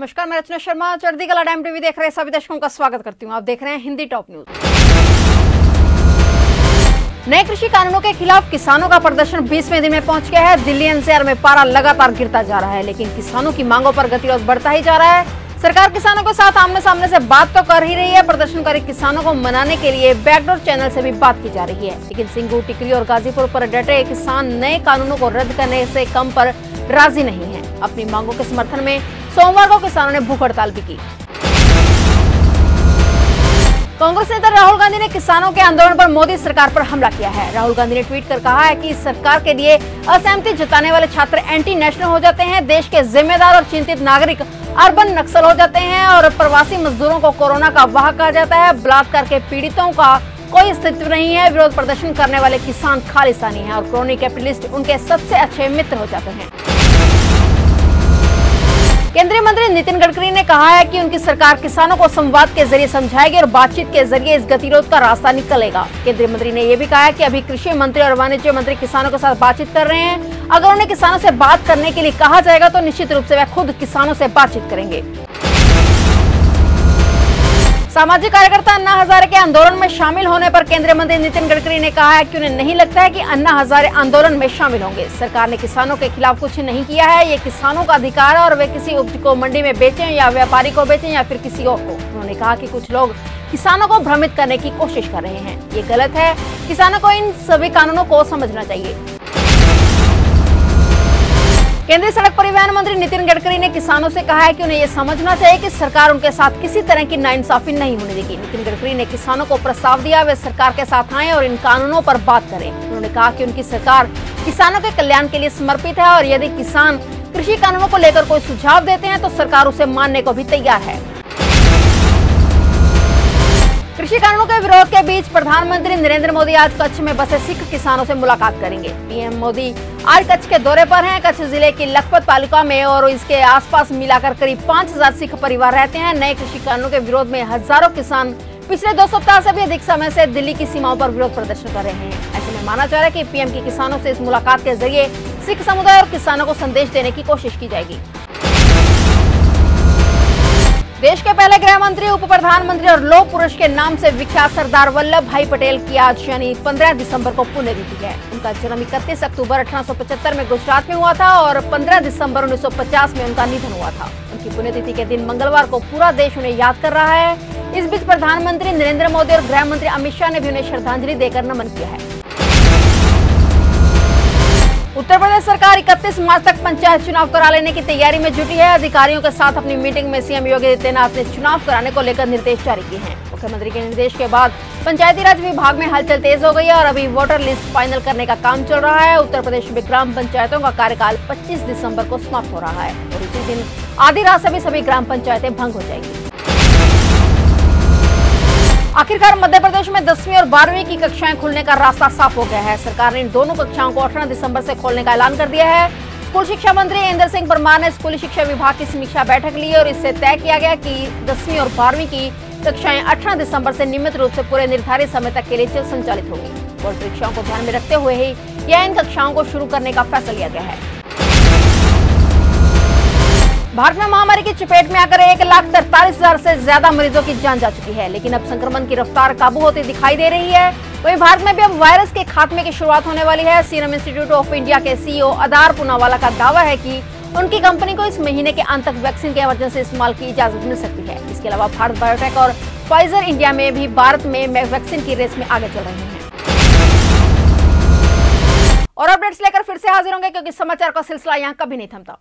नमस्कार, मैं रचना शर्मा चढ़ती कला टाइम टीवी देख रहे सभी दर्शकों का स्वागत करती हूं। आप देख रहे हैं हिंदी टॉप न्यूज। नए कृषि कानूनों के खिलाफ किसानों का प्रदर्शन 20वें दिन में पहुंच गया है। दिल्ली एनसीआर में पारा लगातार गिरता जा रहा है, लेकिन किसानों की मांगों पर गतिरोध बढ़ता ही जा रहा है। सरकार किसानों के साथ आमने सामने से बात तो कर ही रही है, प्रदर्शनकारी किसानों को मनाने के लिए बैकडोर चैनल से भी बात की जा रही है, लेकिन सिंगू, टिकरी और गाजीपुर पर डटे किसान नए कानूनों को रद्द करने से कम पर राजी नहीं है। अपनी मांगों के समर्थन में सोमवार को किसानों ने भूख हड़ताल भी की। कांग्रेस नेता राहुल गांधी ने किसानों के आंदोलन पर मोदी सरकार पर हमला किया है। राहुल गांधी ने ट्वीट कर कहा है कि इस सरकार के लिए असहमति जताने वाले छात्र एंटी नेशनल हो जाते हैं, देश के जिम्मेदार और चिंतित नागरिक अर्बन नक्सल हो जाते हैं और प्रवासी मजदूरों को कोरोना का वाहक कहा जाता है। बलात्कार के पीड़ितों का कोई अस्तित्व नहीं है। विरोध प्रदर्शन करने वाले किसान खालिस्तानी हैं और क्रोनी कैपिटलिस्ट उनके सबसे अच्छे मित्र हो जाते हैं। केंद्रीय मंत्री नितिन गडकरी ने कहा है कि उनकी सरकार किसानों को संवाद के जरिए समझाएगी और बातचीत के जरिए इस गतिरोध का रास्ता निकलेगा। केंद्रीय मंत्री ने यह भी कहा है कि अभी कृषि मंत्री और वाणिज्य मंत्री किसानों के साथ बातचीत कर रहे हैं। अगर उन्हें किसानों से बात करने के लिए कहा जाएगा तो निश्चित रूप से वे खुद किसानों से बातचीत करेंगे। सामाजिक कार्यकर्ता अन्ना हजारे के आंदोलन में शामिल होने पर केंद्रीय मंत्री नितिन गडकरी ने कहा है कि उन्हें नहीं लगता है कि अन्ना हजारे आंदोलन में शामिल होंगे। सरकार ने किसानों के खिलाफ कुछ नहीं किया है, ये किसानों का अधिकार है और वे किसी उपज को मंडी में बेचें या व्यापारी को बेचें या फिर किसी और को। उन्होंने कहा कि कुछ लोग किसानों को भ्रमित करने की कोशिश कर रहे हैं, ये गलत है। किसानों को इन सभी कानूनों को समझना चाहिए। केंद्रीय सड़क परिवहन मंत्री नितिन गडकरी ने किसानों से कहा है कि उन्हें यह समझना चाहिए कि सरकार उनके साथ किसी तरह की नाइंसाफी नहीं होने देगी। नितिन गडकरी ने किसानों को प्रस्ताव दिया वे सरकार के साथ आएं और इन कानूनों पर बात करें। उन्होंने कहा कि उनकी सरकार किसानों के कल्याण के लिए समर्पित है और यदि किसान कृषि कानूनों को लेकर कोई सुझाव देते हैं तो सरकार उसे मानने को भी तैयार है। कृषि कानूनों के विरोध के बीच प्रधानमंत्री नरेंद्र मोदी आज कच्छ में बसे सिख किसानों से मुलाकात करेंगे। पीएम मोदी आज कच्छ के दौरे पर हैं। कच्छ जिले की लखपत तालुका में और इसके आसपास मिलाकर करीब 5000 सिख परिवार रहते हैं। नए कृषि कानूनों के विरोध में हजारों किसान पिछले 2 सप्ताह से भी अधिक समय से दिल्ली की सीमाओं पर विरोध प्रदर्शन कर रहे हैं। ऐसे में माना जा रहा है कि पीएम की किसानों से इस मुलाकात के जरिए सिख समुदाय और किसानों को संदेश देने की कोशिश की जाएगी। देश के पहले गृह मंत्री, उप प्रधानमंत्री और लौह पुरुष के नाम से विख्यात सरदार वल्लभ भाई पटेल की आज यानी 15 दिसंबर को पुण्यतिथि है। उनका जन्म 31 अक्टूबर 1875 में गुजरात में हुआ था और 15 दिसंबर 1950 में उनका निधन हुआ था। उनकी पुण्यतिथि के दिन मंगलवार को पूरा देश उन्हें याद कर रहा है। इस बीच प्रधानमंत्री नरेंद्र मोदी और गृह मंत्री अमित शाह ने भी उन्हें श्रद्धांजलि देकर नमन किया है। उत्तर प्रदेश सरकार 31 मार्च तक पंचायत चुनाव करा लेने की तैयारी में जुटी है। अधिकारियों के साथ अपनी मीटिंग में सीएम योगी आदित्यनाथ ने चुनाव कराने को लेकर निर्देश जारी किए हैं। मुख्यमंत्री के निर्देश के बाद पंचायती राज विभाग में हलचल तेज हो गई है और अभी वोटर लिस्ट फाइनल करने का काम चल रहा है। उत्तर प्रदेश में ग्राम पंचायतों का कार्यकाल 25 दिसंबर को समाप्त हो रहा है और उसी दिन आधी रात से सभी ग्राम पंचायतें भंग हो जाएंगी। आखिरकार मध्य प्रदेश में 10वीं और 12वीं की कक्षाएं खुलने का रास्ता साफ हो गया है। सरकार ने इन दोनों कक्षाओं को 18 दिसंबर से खोलने का ऐलान कर दिया है। स्कूल शिक्षा मंत्री इंदर सिंह परमार ने स्कूली शिक्षा विभाग की समीक्षा बैठक ली और इससे तय किया गया कि 10वीं और 12वीं की कक्षाएं 18 दिसंबर से नियमित रूप से पूरे निर्धारित समय तक के लिए संचालित होंगी। बोर्ड परीक्षाओं को ध्यान में रखते हुए ही यह इन कक्षाओं को शुरू करने का फैसला लिया गया है। भारत में महामारी की चपेट में आकर 1,43,000 से ज्यादा मरीजों की जान जा चुकी है, लेकिन अब संक्रमण की रफ्तार काबू होती दिखाई दे रही है। वहीं भारत में भी अब वायरस के खात्मे की शुरुआत होने वाली है। सीरम इंस्टीट्यूट ऑफ इंडिया के सीईओ अदार पूनावाला का दावा है कि उनकी कंपनी को इस महीने के अंत तक वैक्सीन के इमरजेंसी इस्तेमाल की इजाजत मिल सकती है। इसके अलावा भारत बायोटेक और फाइजर इंडिया में भी भारत में वैक्सीन की रेस में आगे चल रहे हैं। और अपडेट्स लेकर फिर से हाजिर होंगे क्योंकि समाचार का सिलसिला यहाँ कभी नहीं थमता।